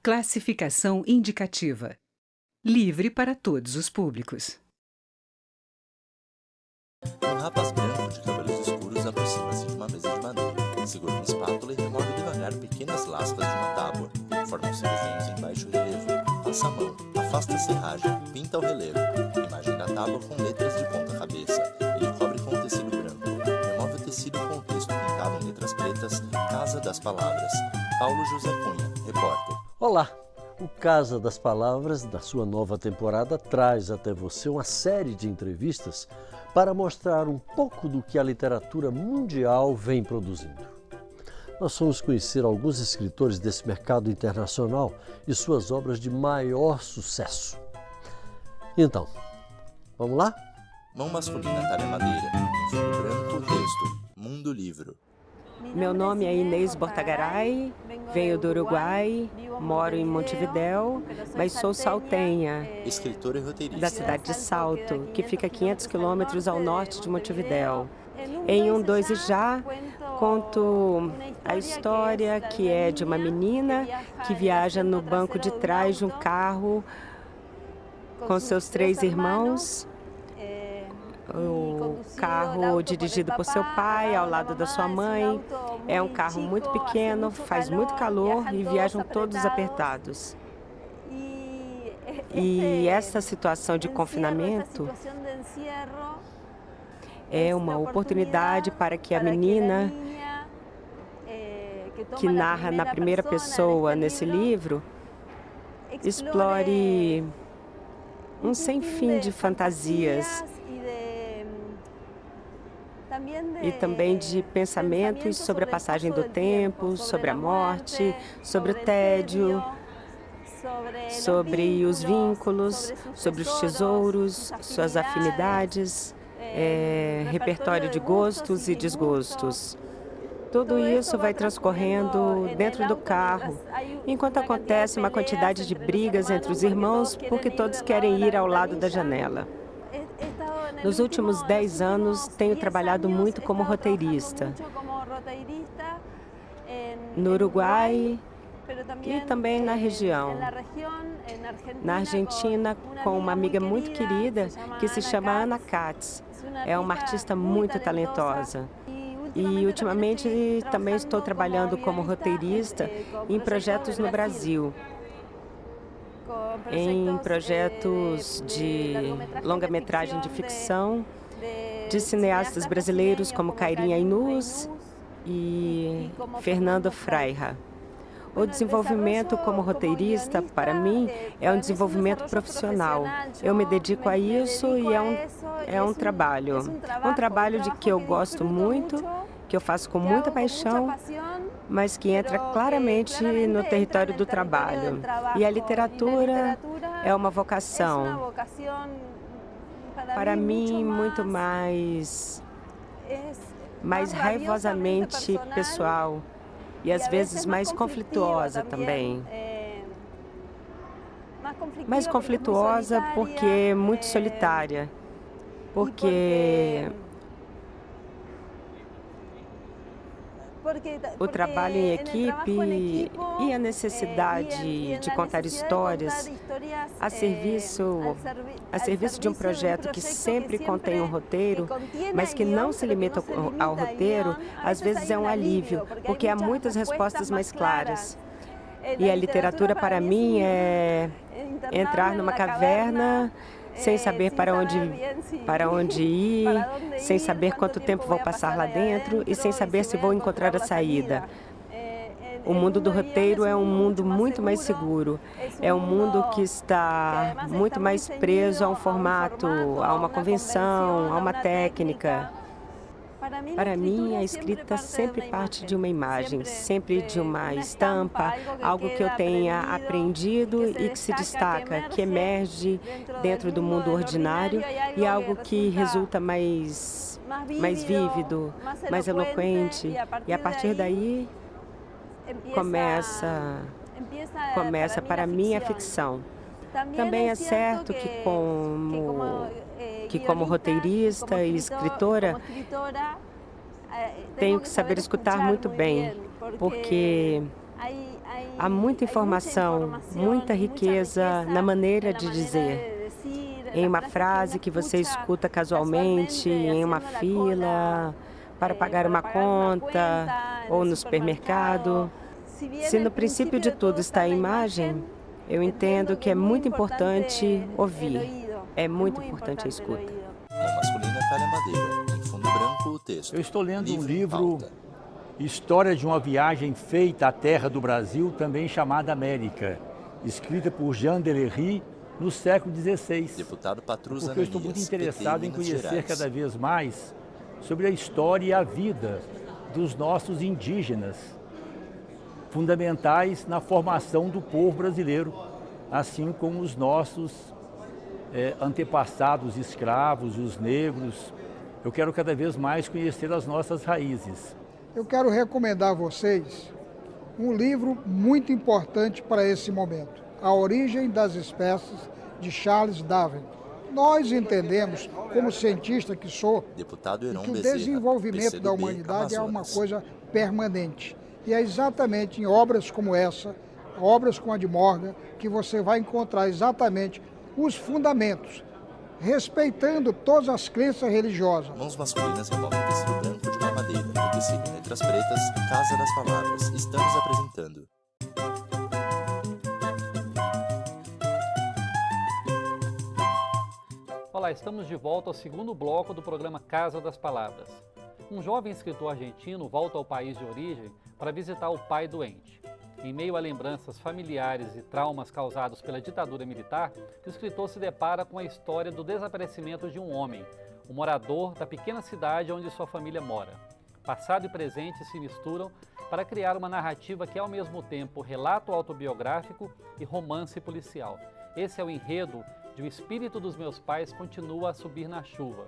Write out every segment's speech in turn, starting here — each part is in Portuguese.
Classificação indicativa. Livre para todos os públicos. Um rapaz branco de cabelos escuros aproxima-se de uma mesa de madeira. Segura uma espátula e remove devagar pequenas lascas de uma tábua. Formam-se desenhos em baixo relevo. Passa a mão, afasta a serragem, pinta o relevo. Imagem da tábua com letras de ponta cabeça. Ele cobre com tecido branco. Remove o tecido com o texto pintado em letras pretas, Casa das Palavras. Paulo José Cunha, repórter. Olá! O Casa das Palavras, da sua nova temporada, traz até você uma série de entrevistas para mostrar um pouco do que a literatura mundial vem produzindo. Nós vamos conhecer alguns escritores desse mercado internacional e suas obras de maior sucesso. Então, vamos lá? Mão masculina talha madeira. Em fundo branco, texto. Mundo Livro. Meu nome é Inês Bortagaray, venho do Uruguai, moro em Montevidéu, mas sou saltenha, Escritor e roteirista. da cidade de Salto, que fica a 500 quilômetros ao norte de Montevidéu. Em Um, Dois e Já, conto a história que é de uma menina que viaja no banco de trás de um carro com seus 3 irmãos. O carro dirigido por seu pai, ao lado da sua mãe. É um carro muito pequeno, faz muito calor e viajam todos apertados. E essa situação de confinamento é uma oportunidade para que a menina, que narra na primeira pessoa nesse livro, explore um sem fim de fantasias e também de pensamentos sobre a passagem do tempo, sobre a morte, sobre o tédio, sobre os vínculos, sobre os tesouros, suas afinidades, repertório de gostos e desgostos. Tudo isso vai transcorrendo dentro do carro, enquanto acontece uma quantidade de brigas entre os irmãos porque todos querem ir ao lado da janela. Nos últimos 10 anos, tenho trabalhado muito como roteirista no Uruguai e também na região. Na Argentina, com uma amiga muito querida que se chama Ana Katz. É uma artista muito talentosa. E, ultimamente, também estou trabalhando como roteirista em projetos no Brasil. Em projetos de longa-metragem de ficção, de cineastas brasileiros como Cairinha Inus e Fernando Freira. O desenvolvimento como roteirista, para mim, é um desenvolvimento profissional. Eu me dedico a isso e é um trabalho de que eu gosto muito, que eu faço com muita paixão, mas que entra claramente no território do trabalho. E a literatura é uma vocação, para mim, muito mais raivosamente pessoal e, às vezes, mais conflituosa também. Mais conflituosa porque é muito solitária, porque o trabalho em equipe e a necessidade de contar histórias a serviço de um projeto que sempre contém um roteiro, mas que não se limita ao roteiro, às vezes é um alívio, porque há muitas respostas mais claras. E a literatura, para mim, é entrar numa caverna sem saber para onde ir, sem saber quanto tempo vou passar lá dentro e sem saber se vou encontrar a saída. O mundo do roteiro é um mundo muito mais seguro, é um mundo que está muito mais preso a um formato, a uma convenção, a uma técnica. Para mim, a escrita sempre parte de uma imagem, sempre de uma estampa, algo que eu tenha aprendido e que se destaca, que emerge dentro do mundo ordinário e algo que resulta mais vívido, mais eloquente. E a partir daí começa para mim a ficção. Também é certo que como roteirista e escritora, tenho que saber escutar muito bem, porque Há muita informação, muita riqueza na maneira de dizer. Em uma frase que você escuta casualmente, em uma fila, para pagar uma conta ou no supermercado. Se no princípio de tudo está a imagem, eu entendo que é muito importante ouvir. É muito importante a escuta. Mão masculina, talha madeira. Em fundo branco, o texto. Eu estou lendo um em livro, pauta. História de uma viagem feita à terra do Brasil, também chamada América, escrita por Jean Delery no século XVI. Deputado Patrus Porque eu estou muito Ananias, interessado PT, em Minas conhecer Gerais. cada vez mais sobre a história e a vida dos nossos indígenas, fundamentais na formação do povo brasileiro, assim como os nossos antepassados escravos, os negros. Eu quero cada vez mais conhecer as nossas raízes. Eu quero recomendar a vocês um livro muito importante para esse momento, A Origem das Espécies, de Charles Darwin. Nós entendemos, como cientista que sou, Deputado Heron que o Bezerra, desenvolvimento da PCdoB, humanidade é uma Amazonas. coisa permanente. E é exatamente em obras como essa, obras como a de Morgan, que você vai encontrar exatamente os fundamentos, respeitando todas as crenças religiosas. Mãos masculinas removem tecido branco de uma madeira. No tecido em letras pretas, Casa das Palavras. Estamos apresentando. Olá, estamos de volta ao segundo bloco do programa Casa das Palavras. Um jovem escritor argentino volta ao país de origem para visitar o pai doente. Em meio a lembranças familiares e traumas causados pela ditadura militar, o escritor se depara com a história do desaparecimento de um homem, um morador da pequena cidade onde sua família mora. Passado e presente se misturam para criar uma narrativa que é ao mesmo tempo relato autobiográfico e romance policial. Esse é o enredo de O Espírito dos Meus Pais Continua a Subir na Chuva,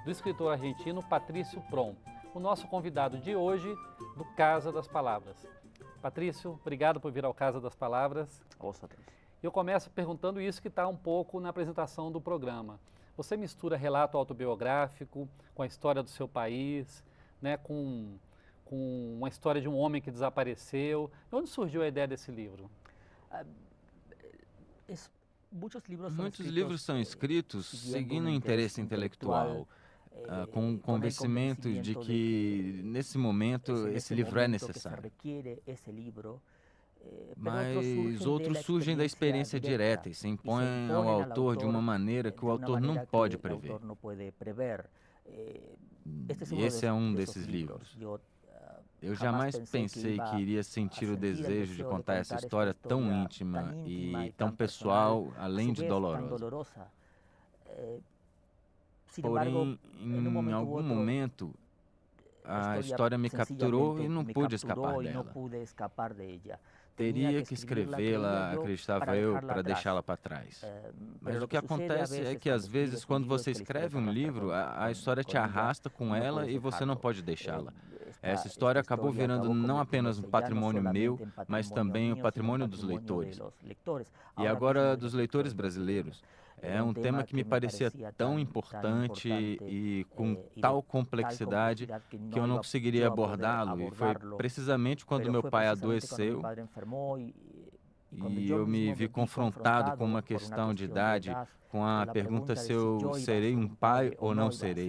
do escritor argentino Patrício Prom, o nosso convidado de hoje do Casa das Palavras. Patrício, obrigado por vir ao Casa das Palavras. Eu começo perguntando isso que está um pouco na apresentação do programa. Você mistura relato autobiográfico com a história do seu país, né, com uma história de um homem que desapareceu. De onde surgiu a ideia desse livro? Muitos livros são escritos seguindo um interesse intelectual, com o convencimento de que, nesse momento, esse livro é necessário. Mas outros surgem da experiência direta e se impõem ao autor de uma maneira que o autor não pode prever. E esse é um desses livros. Eu jamais pensei que iria sentir o desejo de contar essa história tão íntima e tão pessoal, além de dolorosa. Porém, em algum momento, a história me capturou e não pude escapar dela. Teria que escrevê-la, acreditava eu, para deixá-la para trás. Mas o que acontece é que, às vezes, quando você escreve um livro, a história te arrasta com ela e você não pode deixá-la. Essa história acabou virando não apenas um patrimônio meu, mas também o patrimônio dos leitores. E agora dos leitores brasileiros. É um tema que me parecia tão importante e com tal complexidade que eu não conseguiria abordá-lo. E foi precisamente quando meu pai adoeceu e eu me vi confrontado com uma questão de idade, com a pergunta se eu serei um pai ou não serei.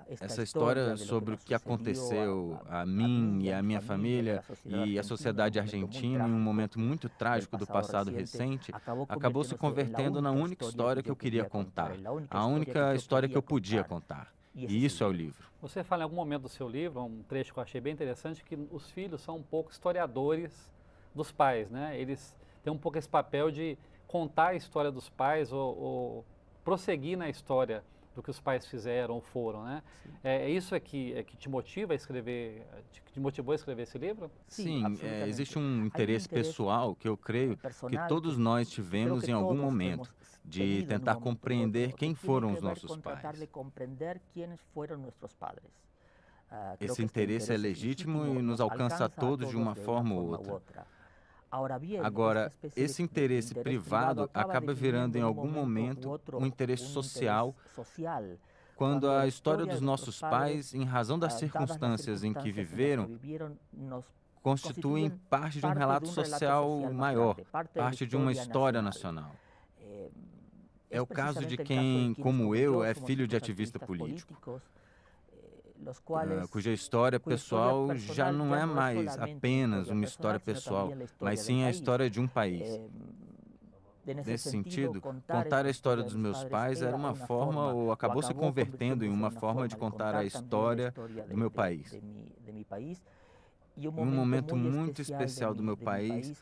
Essa história sobre o que aconteceu a mim e a minha família e a sociedade argentina em um momento muito trágico do passado recente acabou se convertendo na única história que eu queria contar, a única história que eu podia contar. E isso é o livro. Você fala em algum momento do seu livro, um trecho que eu achei bem interessante, que os filhos são um pouco historiadores dos pais, né? Eles têm um pouco esse papel de contar a história dos pais ou prosseguir na história do que os pais fizeram ou foram, né? É isso que te motiva a escrever, que te motivou a escrever esse livro? Sim, existe um interesse pessoal que eu creio que todos nós tivemos em algum momento, de tentar compreender quem foram os nossos pais. Esse interesse é legítimo e nos alcança a todos de uma forma ou outra. Agora, esse interesse privado acaba virando em algum momento um interesse social, quando a história dos nossos pais, em razão das circunstâncias em que viveram, constituem parte de um relato social maior, parte de uma história nacional. É o caso de quem, como eu, é filho de ativista político, cuja história pessoal já não é mais apenas uma história pessoal, mas sim a história de um país. Nesse sentido, contar a história dos meus pais era uma forma, ou acabou se convertendo em uma forma de contar a história do meu país. Em um momento muito especial do meu país,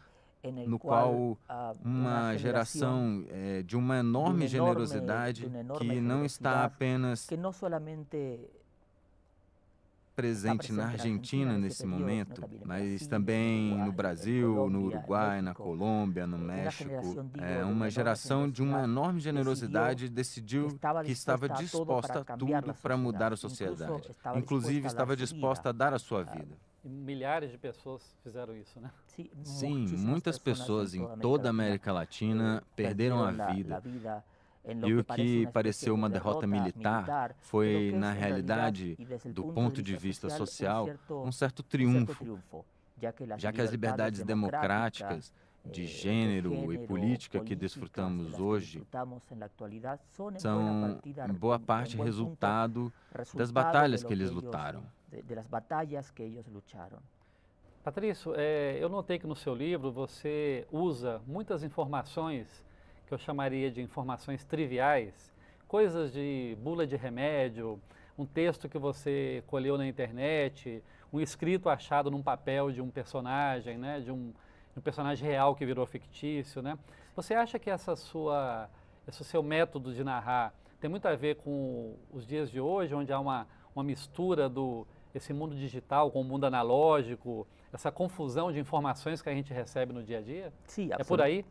no qual uma geração de uma enorme generosidade que não está apenas presente na Argentina nesse momento, mas também no Brasil, no Uruguai, na Colômbia, no México. Uma geração de uma enorme generosidade decidiu que estava disposta a tudo para mudar a sociedade. Inclusive, estava disposta a dar a sua vida. E milhares de pessoas fizeram isso, né? Sim, muitas pessoas em toda a América Latina perderam a vida. E o que pareceu uma derrota militar foi, na realidade, do ponto de vista social, um certo triunfo, já que as liberdades democráticas, de gênero e política que desfrutamos hoje são, em boa parte, resultado das batalhas que eles lutaram. Patrício, eu notei que no seu livro você usa muitas informações que eu chamaria de informações triviais, coisas de bula de remédio, um texto que você colheu na internet, um escrito achado num papel de um personagem, né, de um personagem real que virou fictício, né? Você acha que esse seu método de narrar tem muito a ver com os dias de hoje, onde há uma mistura esse mundo digital com o mundo analógico, essa confusão de informações que a gente recebe no dia a dia? Sim, é por aí?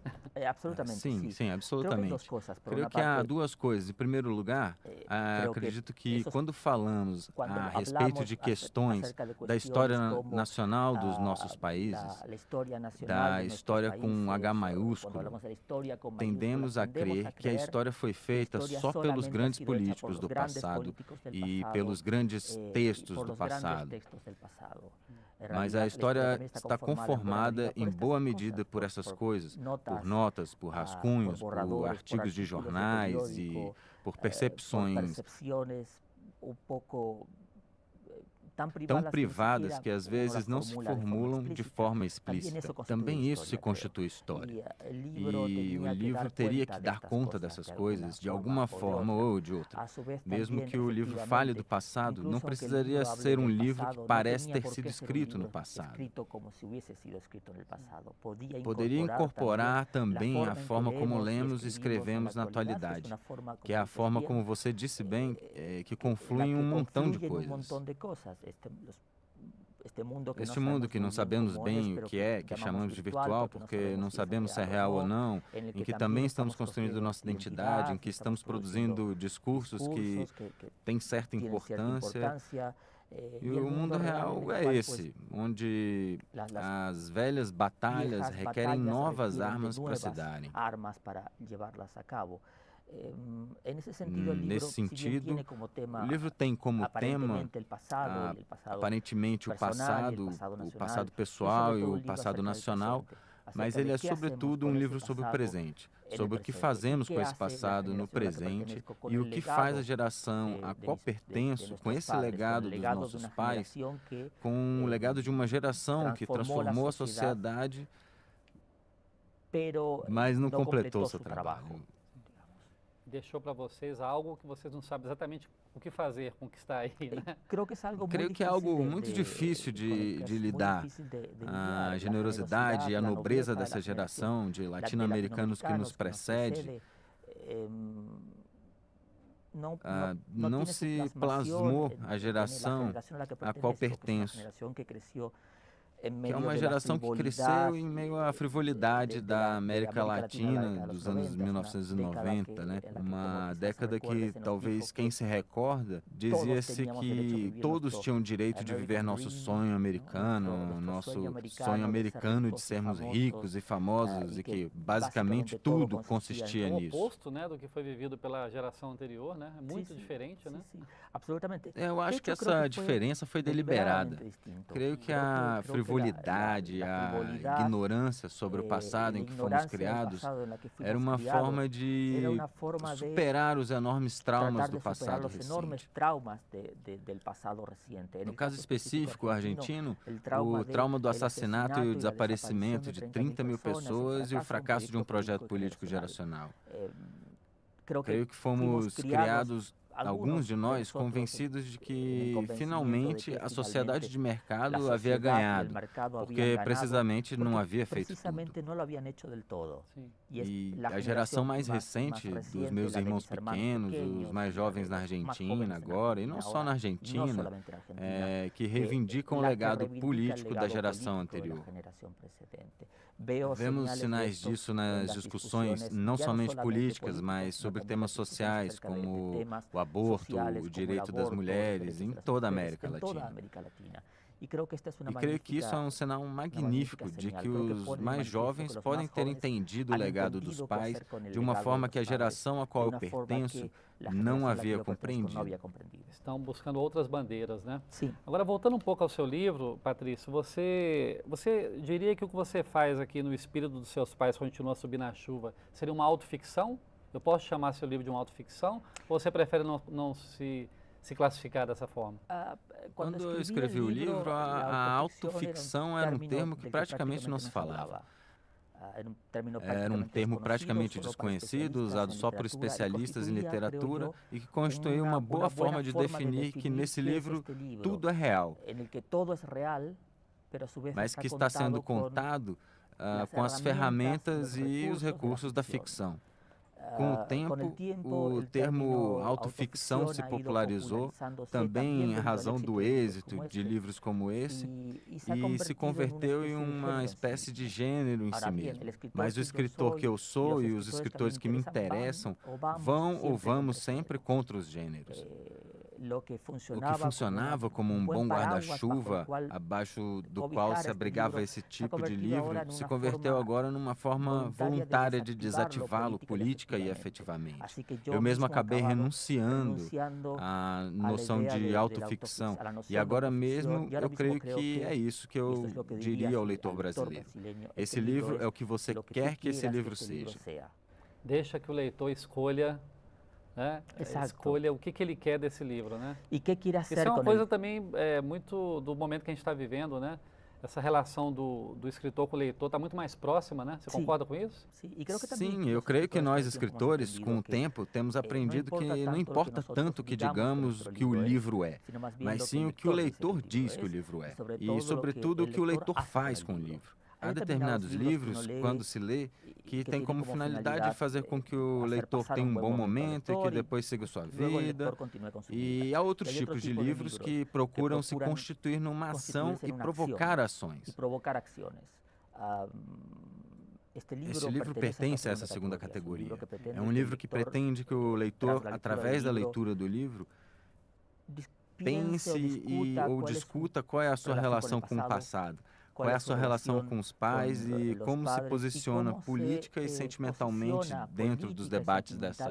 Absolutamente. Sim, absolutamente. Creio que há duas coisas. Em primeiro lugar, acredito que quando falamos a respeito de questões da história nacional dos nossos países, da história com H maiúsculo, tendemos a crer que a história foi feita só pelos grandes políticos do passado e pelos grandes textos do passado. Mas a história está conformada em boa medida por essas coisas, por notas, por rascunhos, por artigos de jornais e por percepções tão privadas que às vezes não se formulam de forma explícita. Também isso se constitui história. E o livro teria que dar conta dessas coisas de alguma forma ou de outra. Mesmo que o livro fale do passado, não precisaria ser um livro que parece ter sido escrito no passado. Poderia incorporar também a forma como lemos e escrevemos na atualidade, que é a forma como você disse bem, que conflui em um montão de coisas. Este mundo que não sabemos bem o que é, que chamamos de virtual porque não sabemos se é real ou não, em que também estamos construindo nossa identidade, em que estamos produzindo discursos que têm certa importância. E o mundo real é esse, onde as velhas batalhas requerem novas armas para se darem. Nesse sentido, o livro tem como tema aparentemente o passado pessoal e o passado nacional, mas ele é sobretudo um livro sobre o presente, sobre o que fazemos com esse passado no presente e o que faz a geração a qual pertenço com esse legado dos nossos pais, com o legado de uma geração que transformou a sociedade, mas não completou seu trabalho. Deixou para vocês algo que vocês não sabem exatamente o que fazer com o que está aí, né? Creio que é algo muito difícil de lidar. A generosidade e a nobreza dessa geração de latino-americanos que nos precede não se plasmou a geração a qual pertenço, que é uma geração que cresceu em meio à frivolidade da América Latina dos anos 1990, né? Uma década que talvez quem se recorda dizia-se que todos tinham direito de viver nosso sonho americano de sermos ricos e famosos e que basicamente tudo consistia nisso. É o oposto, né, do que foi vivido pela geração anterior, né? É muito diferente, né? Absolutamente. Eu acho que essa diferença foi deliberada. Creio que a frivolidade frivolidade, a ignorância sobre o passado em que fomos criados, era uma forma de superar os enormes traumas do passado recente. No caso específico argentino, o trauma do assassinato e o desaparecimento de 30 mil pessoas e o fracasso de um projeto político geracional. Creio que fomos criados, alguns de nós, convencidos de que, finalmente, a sociedade de mercado havia ganhado, porque, precisamente, não havia feito tudo. E a geração mais recente dos meus irmãos pequenos, os mais jovens na Argentina agora, e não só na Argentina, que reivindicam o legado político da geração anterior. Vemos sinais disso nas discussões, não somente políticas, mas sobre temas sociais, como o aborto, o direito das mulheres, em toda a América Latina. E creio que isso é um sinal magnífico de que os mais jovens podem ter entendido o legado dos pais de uma forma que a geração a qual eu pertenço não havia compreendido. Estão buscando outras bandeiras, né? Sim. Agora, voltando um pouco ao seu livro, Patrício, você diria que o que você faz aqui no Espírito dos Seus Pais Continua a Subir na Chuva seria uma autoficção? Eu posso chamar seu livro de uma autoficção? Ou você prefere não se classificar dessa forma? Quando eu escrevi o livro, a autoficção era um termo que praticamente não se falava. Era um termo praticamente desconhecido, usado só por especialistas em literatura e que constituiu uma boa forma de definir que nesse livro tudo é real, mas que está sendo contado com as ferramentas e os recursos da ficção. Com o tempo, o termo autoficção se popularizou, também em razão do êxito de livros como esse, e se converteu em uma espécie de gênero em si mesmo. Mas o escritor que eu sou e os escritores que me interessam vão ou vamos sempre contra os gêneros. O que funcionava como um bom guarda-chuva, abaixo do qual se abrigava esse tipo de livro, se converteu agora numa forma voluntária de desativá-lo política e efetivamente. Eu mesmo acabei renunciando à noção de autoficção, e agora mesmo eu creio que é isso que eu diria ao leitor brasileiro. Esse livro é o que você quer que esse livro seja. Deixa que o leitor escolha, né? Escolha o que ele quer desse livro, né? E que queira ser. Isso é uma coisa também muito do momento que a gente está vivendo, né? Essa relação do escritor com o leitor está muito mais próxima, né? Você concorda com isso? Sim, eu creio que nós escritores, com o tempo, temos aprendido que não importa tanto que digamos que o livro é, mas sim o que o leitor diz que o livro é, e sobretudo o que o leitor faz com o livro. Há determinados livros, quando se lê, que tem como finalidade fazer com que o leitor tenha um bom momento e que depois siga sua vida. E há outros tipos de livros que procuram se constituir numa ação e provocar ações. Esse livro pertence a essa segunda categoria. É um livro que pretende que o leitor, através da leitura do livro, pense ou discuta qual é a sua relação com o passado. Qual é a sua relação com os pais e como se posiciona política e sentimentalmente dentro dos debates dessa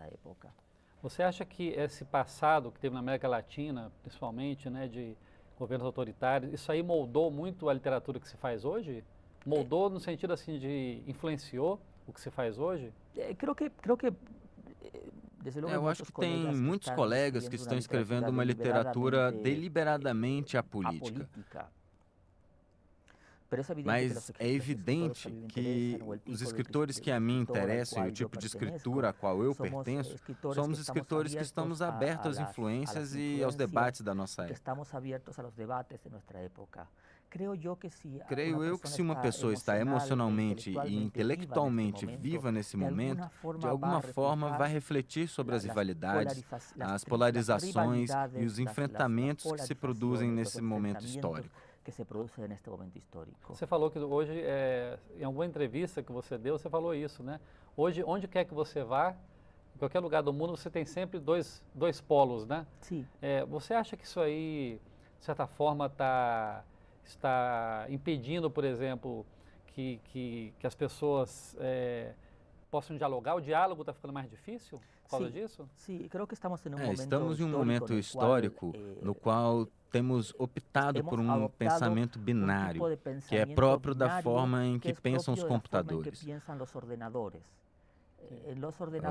época? Você acha que esse passado que teve na América Latina, principalmente, né, de governos autoritários, isso aí moldou muito a literatura que se faz hoje? Moldou no sentido assim de influenciou o que se faz hoje? Eu acho que tem muitos colegas que estão escrevendo uma literatura deliberadamente apolítica. Mas é evidente que os escritores que a mim interessam e o tipo de escritura a qual eu pertenço, somos escritores que estamos abertos às influências e aos debates da nossa época. Creio eu que se uma pessoa está emocionalmente e intelectualmente viva nesse momento, de alguma forma vai refletir sobre as rivalidades, as polarizações e os enfrentamentos que se produzem nesse momento histórico. Você falou que hoje, em alguma entrevista que você deu, você falou isso, né? Hoje, onde quer que você vá, em qualquer lugar do mundo, você tem sempre dois polos, né? Sim. Você acha que isso aí, de certa forma, está impedindo, por exemplo, que as pessoas possam dialogar? O diálogo está ficando mais difícil? causa disso? Estamos em um momento histórico no qual temos optado por um pensamento binário, que é próprio da forma em que pensam os computadores.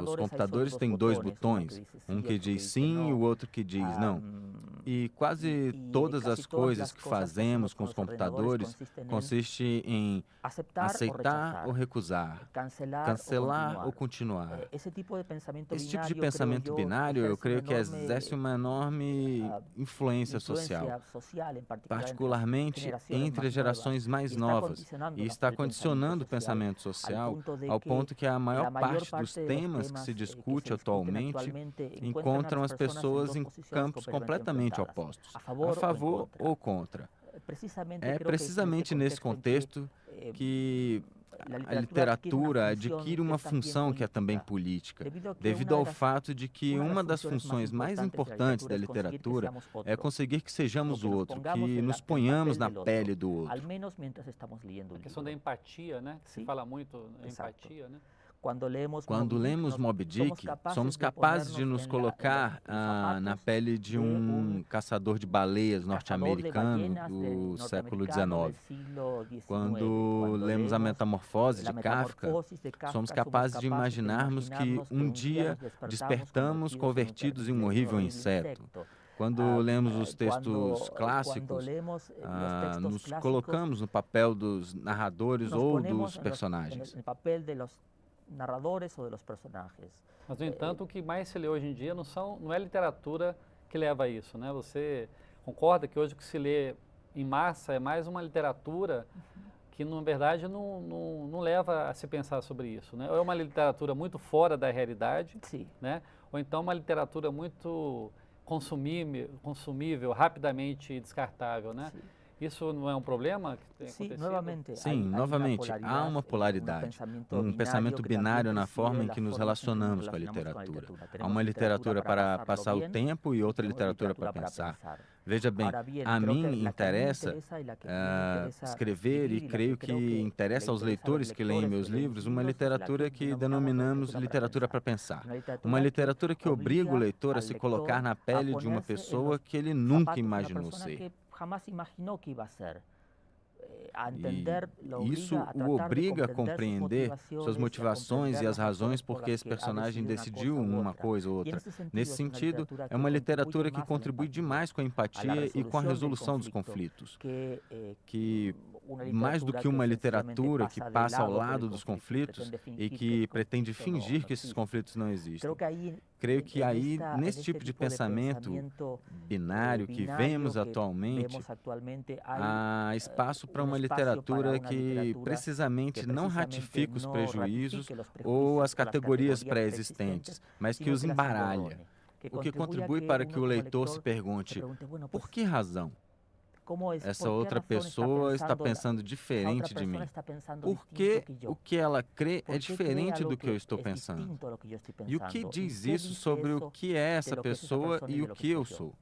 Os computadores têm dois botões, um que diz sim e o outro que diz não. E quase todas as coisas que fazemos com os computadores consiste em aceitar ou recusar, cancelar ou continuar. Esse tipo de pensamento binário, eu creio que exerce uma enorme influência social, particularmente entre as gerações mais novas, e está condicionando o pensamento social ao ponto que a maior parte dos temas que se discute atualmente encontram as pessoas em campos completamente opostos, a favor ou contra. É precisamente nesse contexto que a literatura adquire uma função que é também política, devido ao fato de que uma das funções mais importantes da literatura é conseguir que sejamos o outro, que nos ponhamos na pele do outro. A questão da empatia, né? Que se fala muito em empatia, né? Quando lemos Moby Dick, somos capazes de nos colocar na pele de um caçador de baleias norte-americano do século XIX. Quando lemos A Metamorfose de Kafka, somos capazes de imaginarmos que um dia despertamos convertidos em um horrível inseto. Quando lemos os textos clássicos, nos colocamos no papel dos narradores ou dos personagens. Mas, no entanto, o que mais se lê hoje em dia não é literatura que leva a isso, né? Você concorda que hoje o que se lê em massa é mais uma literatura que, na verdade, não leva a se pensar sobre isso, né? Ou é uma literatura muito fora da realidade, né? Ou então uma literatura muito consumível, rapidamente descartável, né? Isso não é um problema que tem acontecido? Sim, novamente, há uma polaridade, um pensamento binário na forma em que nos relacionamos com a literatura. Há uma literatura para passar o tempo e outra literatura para pensar. Veja bem, a mim interessa escrever, e creio que interessa aos leitores que leem meus livros, uma literatura que denominamos literatura para pensar. Uma literatura que obriga o leitor a se colocar na pele de uma pessoa que ele nunca imaginou ser. E isso o obriga a compreender suas motivações e as razões por que esse personagem decidiu uma coisa ou outra. Nesse sentido, é uma literatura que contribui demais com a empatia e com a resolução dos conflitos. Que, mais do que uma literatura que passa ao lado dos conflitos e que pretende fingir que esses conflitos não existem. Creio que aí, nesse tipo de pensamento binário que vemos atualmente, há espaço para uma literatura que precisamente não ratifica os prejuízos ou as categorias pré-existentes, mas que os embaralha. O que contribui para que o leitor se pergunte, por que razão? Essa outra pessoa está pensando diferente de mim. Por que o que ela crê é diferente do que eu estou pensando? E o que diz isso sobre o que é essa pessoa e o que eu sou?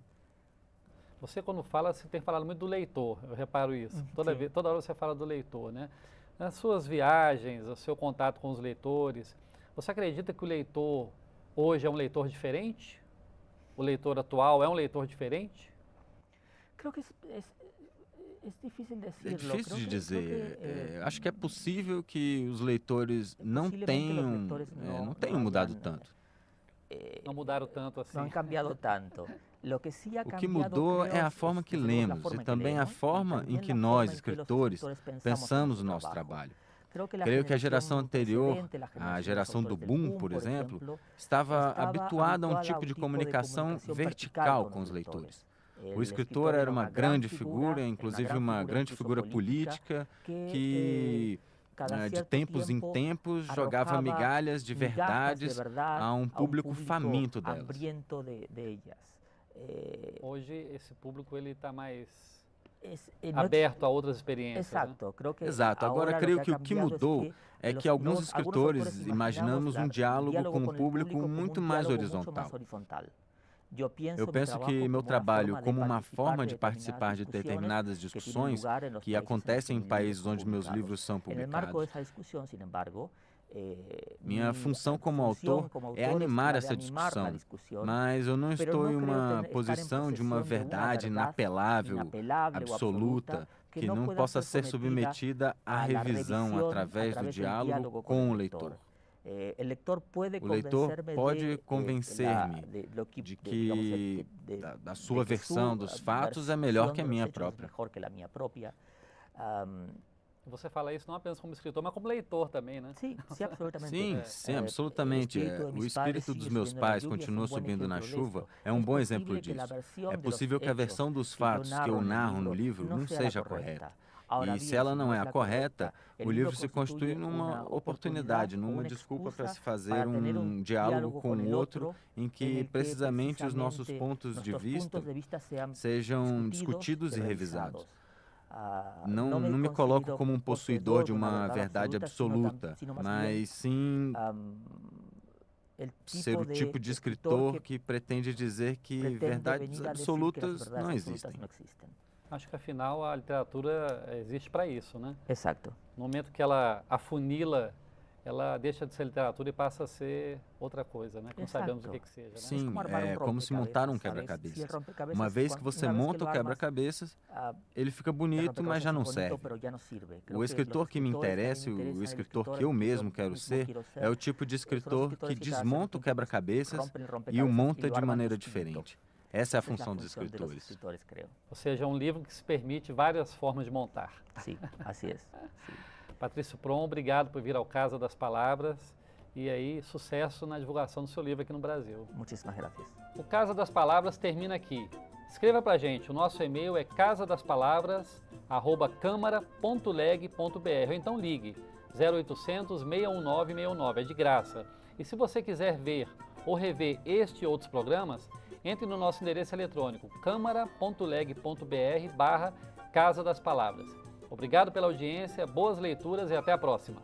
Você, quando fala, você tem falado muito do leitor, eu reparo isso. Toda hora você fala do leitor, né? Nas suas viagens, o seu contato com os leitores, você acredita que o leitor hoje é um leitor diferente? O leitor atual é um leitor diferente? É difícil de dizer. Acho que é possível que os leitores não tenham mudado tanto. Não mudaram tanto assim. Não cambiado tanto. O que mudou é a forma que lemos e também a forma em que nós, escritores, pensamos o nosso trabalho. Creio que a geração anterior, a geração do boom, por exemplo, estava habituada a um tipo de comunicação vertical com os leitores. O escritor era uma grande figura, inclusive uma grande figura política, que de tempos em tempos jogava migalhas de verdades a um público faminto delas. Hoje esse público está mais aberto a outras experiências. Exato. Agora creio que o que mudou é que alguns escritores imaginamos um diálogo com um público muito mais horizontal. Eu penso que meu trabalho, como uma forma de participar de determinadas discussões que acontecem em países onde meus livros são publicados, Minha função como autor é animar essa discussão, mas eu não estou em uma posição de uma verdade inapelável, absoluta, que não possa ser submetida à revisão através do diálogo com o leitor. O leitor pode convencer-me de que a sua versão dos fatos é melhor que a minha própria. Você fala isso não apenas como escritor, mas como leitor também, né? Sim, absolutamente. Sim, absolutamente. O espírito dos meus pais continua subindo na chuva é um bom exemplo disso. É possível que a versão dos fatos que eu narro no livro não seja correta. E se ela não é a correta, o livro se constitui numa oportunidade, numa desculpa para se fazer um diálogo com o outro em que precisamente os nossos pontos de vista sejam discutidos e revisados. Não me coloco como um possuidor de uma verdade absoluta, mas sim ser o tipo de escritor que pretende dizer que verdades absolutas não existem. Acho que, afinal, a literatura existe para isso, né? Exato. No momento que ela afunila, ela deixa de ser literatura e passa a ser outra coisa, né? Não sabemos o que seja, né? Sim, é como se montar um quebra-cabeças. Uma vez que você monta o quebra-cabeças, ele fica bonito, mas já não serve. O escritor que me interessa, o escritor que eu mesmo quero ser, é o tipo de escritor que desmonta o quebra-cabeças e o monta de maneira diferente. Essa é a função dos escritores. Ou seja, é um livro que se permite várias formas de montar. Sim, assim é. Patrício Prom, obrigado por vir ao Casa das Palavras e aí sucesso na divulgação do seu livro aqui no Brasil. Muitíssimas graças. O Casa das Palavras termina aqui. Escreva pra gente, o nosso e-mail é casadaspalavras@câmara.leg.br ou então ligue 0800 619 619, é de graça. E se você quiser ver ou rever este e outros programas, entre no nosso endereço eletrônico câmara.leg.br/Casa das Palavras. Obrigado pela audiência, boas leituras e até a próxima.